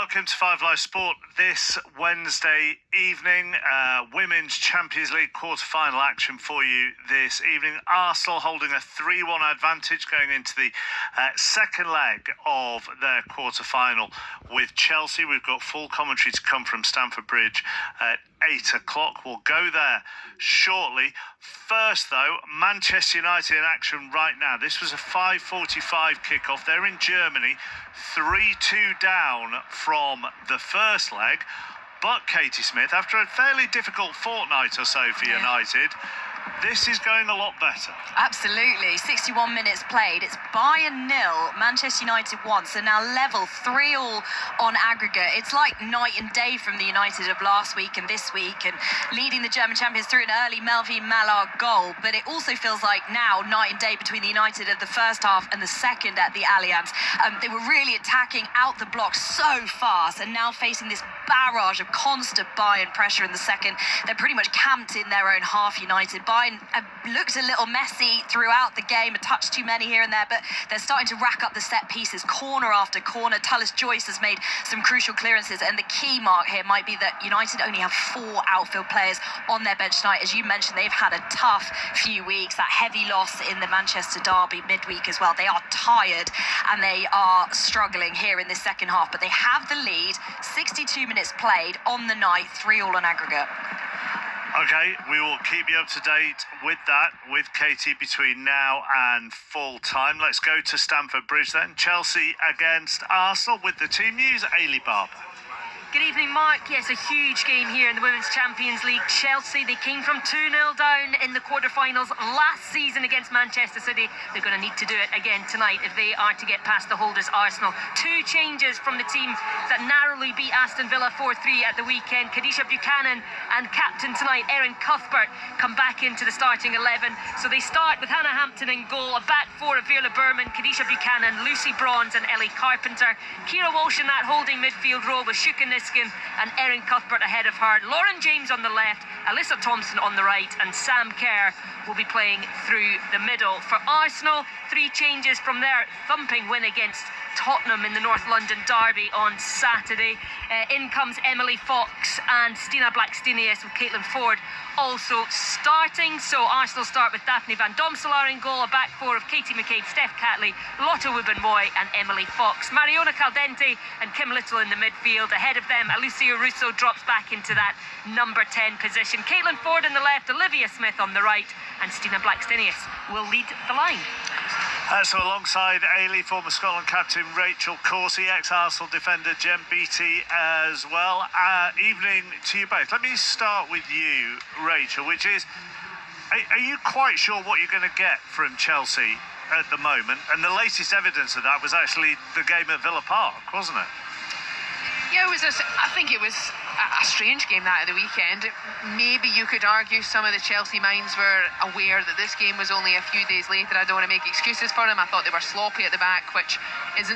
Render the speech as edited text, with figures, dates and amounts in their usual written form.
welcome to Five Live Sport this Wednesday evening. Women's Champions League quarter-final action for you this evening. Arsenal holding a 3-1 advantage going into the second leg of their quarter-final with Chelsea. We've got full commentary to come from Stamford Bridge at 8 o'clock. We'll go there shortly. First, though, Manchester United in action right now. This was a 5:45 kickoff. They're in Germany, 3-2 down from the first leg. But Katie Smith, after a fairly difficult fortnight or so for United, this is going a lot better. Absolutely. 61 minutes played. It's Bayern 0, Manchester United 1. So now level 3-3 on aggregate. It's like night and day from the United of last week and this week, and leading the German champions through an early Melvin Mallard goal. But it also feels like now night and day between the United of the first half and the second at the Allianz. They were really attacking out the block so fast, and now facing this barrage of constant Bayern pressure in the second. They're pretty much camped in their own half, United. Bayern looked a little messy throughout the game, a touch too many here and there, but they're starting to rack up the set pieces, corner after corner. Tullis Joyce has made some crucial clearances, and the key mark here might be that United only have 4 outfield players on their bench tonight. As you mentioned, they've had a tough few weeks, that heavy loss in the Manchester derby midweek as well. They are tired and they are struggling here in this second half, but they have the lead. 62 minutes played on the night, 3-3 on aggregate. Okay, we will keep you up to date with that, with Katie between now and full time. Let's go to Stamford Bridge then. Chelsea against Arsenal with the team news. Ailey Barber. Good evening, Mark. Yes, a huge game here in the Women's Champions League. Chelsea, they came from 2-0 down in the quarterfinals last season against Manchester City. They're going to need to do it again tonight if they are to get past the holders, Arsenal. 2 changes from the team that narrowly beat Aston Villa 4-3 at the weekend. Kadisha Buchanan and captain tonight, Erin Cuthbert, come back into the starting 11. So they start with Hannah Hampton in goal, a back 4 of Viola Berman, Kadisha Buchanan, Lucy Bronze and Ellie Carpenter. Kira Walsh in that holding midfield role with Shukin and Erin Cuthbert ahead of her. Lauren James on the left, Alyssa Thompson on the right, and Sam Kerr will be playing through the middle. For Arsenal, 3 changes from their thumping win against Tottenham in the North London derby on Saturday. In comes Emily Fox and Stina Blackstenius with Caitlin Ford also starting. So Arsenal start with Daphne Van Domselaar in goal, a back 4 of Katie McCabe, Steph Catley, Lotte Wubben-Moy and Emily Fox. Mariona Caldente and Kim Little in the midfield. Ahead of them, Alicia Russo drops back into that number 10 position. Caitlin Ford on the left, Olivia Smith on the right, and Stina Blackstenius will lead the line. So alongside Ailey, former Scotland captain Rachel Corsie, ex-Arsenal defender Jem Beattie as well. Evening to you both. Let me start with you, Rachel, which is, are you quite sure what you're going to get from Chelsea at the moment? And the latest evidence of that was actually the game at Villa Park, wasn't it? Yeah, I think it was a strange game that at the weekend. Maybe you could argue some of the Chelsea minds were aware that this game was only a few days later. I don't want to make excuses for them. I thought they were sloppy at the back, which isn't